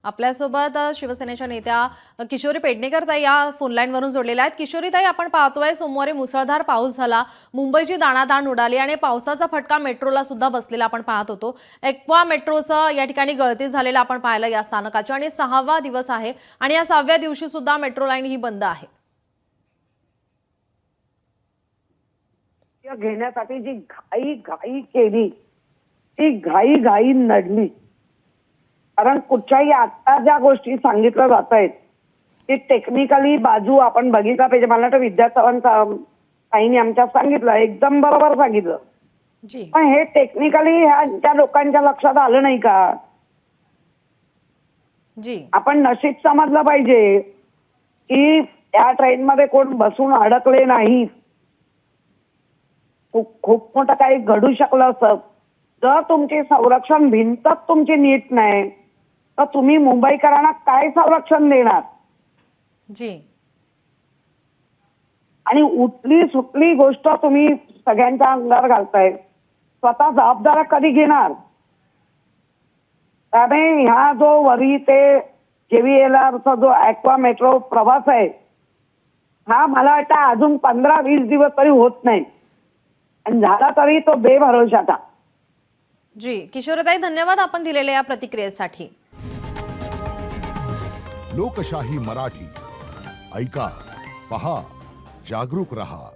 आपल्यासोबत शिवसेनेच्या नेत्या किशोरी पेडणेकर ताई या फोनलाईन वरून जोडलेल्या आहेत। किशोरी ताई, आपण पाहतोय सोमवारी मुसळधार पाऊस झाला, मुंबईची दाणादाण उडाली आणि पावसाचा फटका मेट्रोला सुद्धा बसलेला आपण पाहत होतो। एक्वा मेट्रोचं या ठिकाणी गळती झालेला आपण पाहिलं या स्थानकाची आणि 6वा दिवस आहे आणि या 6व्या दिवशी सुद्धा मेट्रो लाईन ही बंद आहे। घेण्यासाठी जी घाई केली ती घाई नडली। कारण कुठच्याही आता ज्या गोष्टी सांगितल्या जात आहेत ती टेक्निकली बाजू आपण बघितला पाहिजे। मला वाटतं विद्या चव्हाण ताईंनी आमच्या सांगितलं, एकदम बरोबर सांगितलं। पण हे टेक्निकली ह्या लोकांच्या लक्षात आलं नाही का? आपण नशीब समजलं पाहिजे की त्या ट्रेन मध्ये कोण बसून अडकले नाही। खूप मोठं काही घडू शकलं असतं। जर तुमची संरक्षण भिंतच तुमची नीट नाही तर तुम्ही मुंबईकरांना काय संरक्षण देणार? आणि उठली सुटली गोष्ट तुम्ही सगळ्यांच्या अंगावर घालताय, स्वतः जबाबदार कधी घेणार? त्यामुळे ह्या जो वरी ते JVLR जो एक्वा मेट्रो प्रवास आहे हा मला वाटतं अजून 15-20 दिवस तरी होत नाही आणि झाला तरी तो बेभरोशाचा। किशोरीताई, धन्यवाद आपण दिलेल्या या प्रतिक्रियेसाठी। लोकशाही मराठी ऐका, पहा, जागरूक रहा।